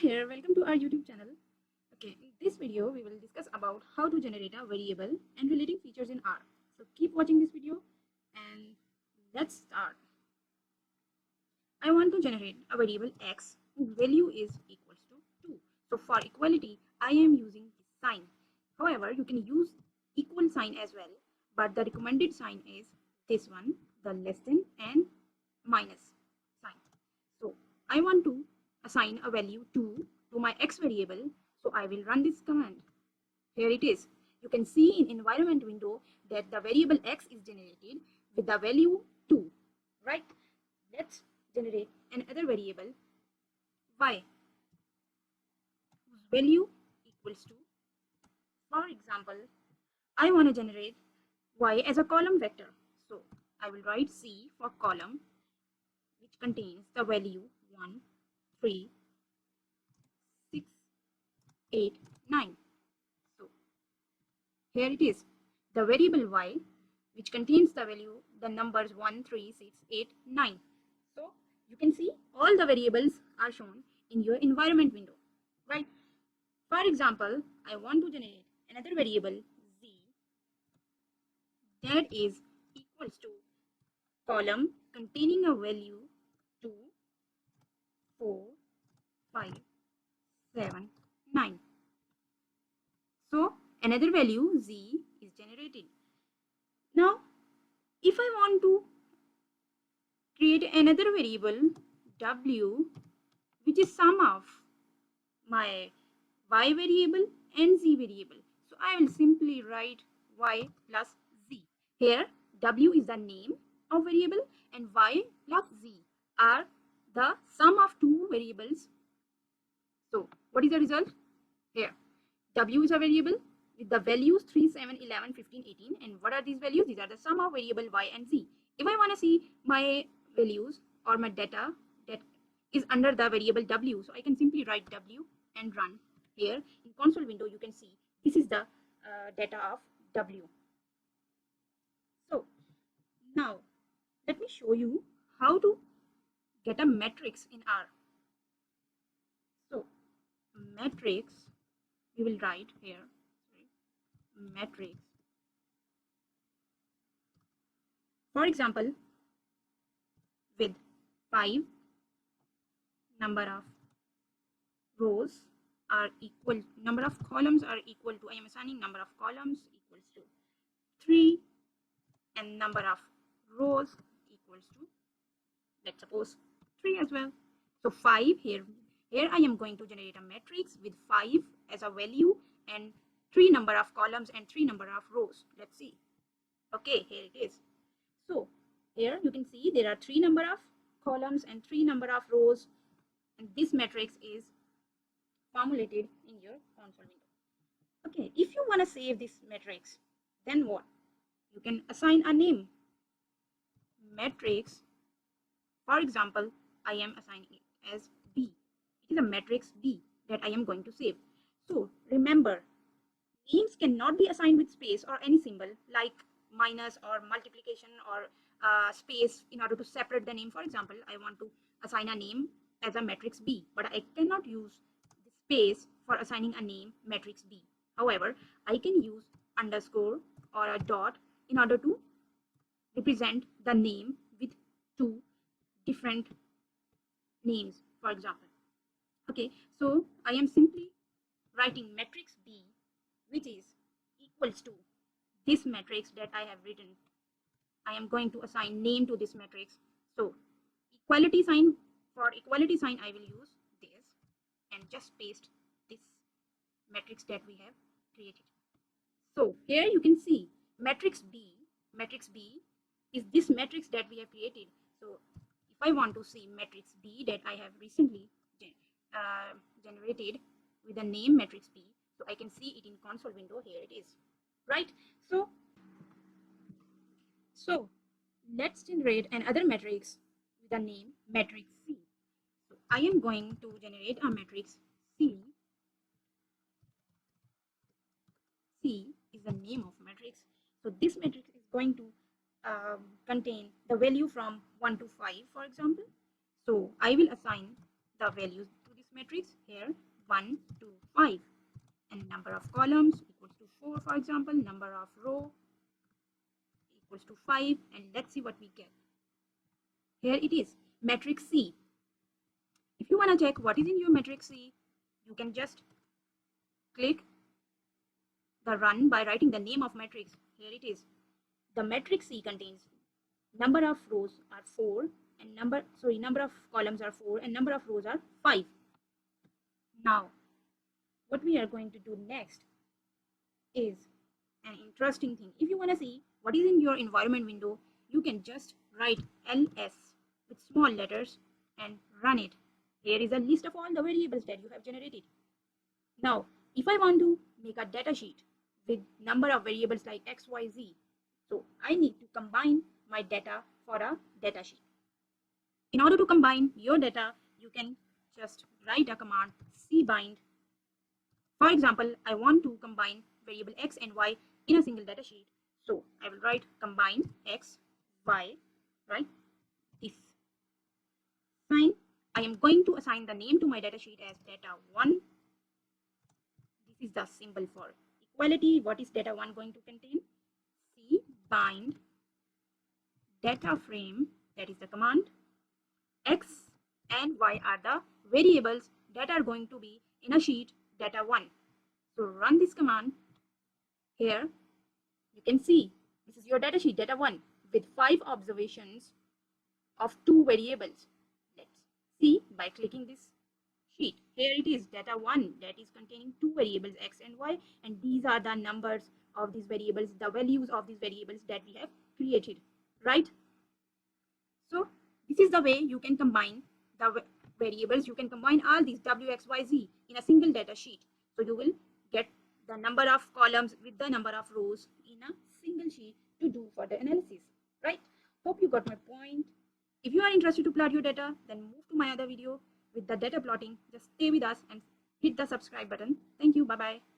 here, welcome to our YouTube channel. Okay, in this video we will discuss about how to generate a variable and relating features in R. So keep watching this video and let's start. I want to generate a variable x whose value is equals to 2. So for equality, I am using this sign. However, you can use equal sign as well, but the recommended sign is this one, the less than and minus sign. So I want to assign a value 2 to my x variable, so I will run this command. Here it is. You can see in environment window that the variable x is generated with the value 2, right? Let's generate another variable y whose value equals to, for example, I want to generate y as a column vector. So I will write C for column which contains the value 1, 3, 6, 8, 9. So here it is, the variable y which contains the value, the numbers 1, 3, 6, 8, 9. So you can see all the variables are shown in your environment window, right? For example, I want to generate another variable z that is equals to column containing a value 2, 4, 5, 7, 9. So another value z is generated. Now if I want to create another variable w which is sum of my y variable and z variable, so I will simply write y plus z. Here w is the name of variable and y plus z are the sum of two variables. So what is the result? Here w is a variable with the values 3, 7, 11, 15, 18, and what are these values? These are the sum of variable y and z. If I want to see my values or my data that is under the variable w, so I can simply write w and run. Here in console window you can see this is the data of w. So now let me show you how to get a matrix in R. So matrix, we will write here matrix, for example, with 5 number of rows are equal, number of columns are equal to, I am assigning number of columns equals to 3 and number of rows equals to, let's suppose, 3 as well. So 5 here I am going to generate a matrix with 5 as a value and 3 number of columns and 3 number of rows. Let's see. Okay, here it is. So here you can see there are 3 number of columns and 3 number of rows, and this matrix is formulated in your console window. Okay, if you want to save this matrix, then what? You can assign a name. Matrix, for example, I am assigning it as B. It is a matrix B that I am going to save. So remember, names cannot be assigned with space or any symbol like minus or multiplication or space in order to separate the name. For example, I want to assign a name as a matrix B, but I cannot use the space for assigning a name matrix B. However, I can use underscore or a dot in order to represent the name with two different names, for example. Okay, so I am simply writing matrix B which is equals to this matrix that I have written. I am going to assign name to this matrix. So equality sign, for equality sign I will use this and just paste this matrix that we have created. So here you can see matrix B is this matrix that we have created. So if I want to see matrix B that I have recently generated with the name matrix B, so I can see it in console window. Here it is, right? So let's generate another matrix with the name matrix C. So I am going to generate a matrix C. C is the name of matrix. So this matrix is going to contain the value from 1 to 5, for example. So I will assign the values to this matrix here 1 2 5, and number of columns equals to 4, for example, number of row equals to 5, and let's see what we get. Here it is, matrix C. If you want to check what is in your matrix C, you can just click the run by writing the name of matrix. Here it is. The matrix C contains number of rows are 4 and number of columns are 4 and number of rows are 5. Now what we are going to do next is an interesting thing. If you want to see what is in your environment window, you can just write ls with small letters and run it. Here is a list of all the variables that you have generated. Now if I want to make a data sheet with number of variables like x, y, z, so I need to combine my data for a data sheet. In order to combine your data, you can just write a command cbind. For example, I want to combine variable x and y in a single data sheet. So I will write combine x, y, right? This sign. I am going to assign the name to my data sheet as data1. This is the symbol for equality. What is data1 going to contain? Cbind data frame, that is the command. X and y are the variables that are going to be in a sheet data1. So run this command. Here you can see this is your data sheet data1 with 5 observations of 2 variables. Let's see by clicking this sheet. Here it is, data1 that is containing 2 variables x and y, and these are the numbers of these variables, the values of these variables that we have created, right? So this is the way you can combine the variables. You can combine all these w, x, y, z in a single data sheet. So you will get the number of columns with the number of rows in a single sheet to do further analysis, right? Hope you got my point. If you are interested to plot your data, then move to my other video with the data plotting. Just stay with us and hit the subscribe button. Thank you. Bye bye.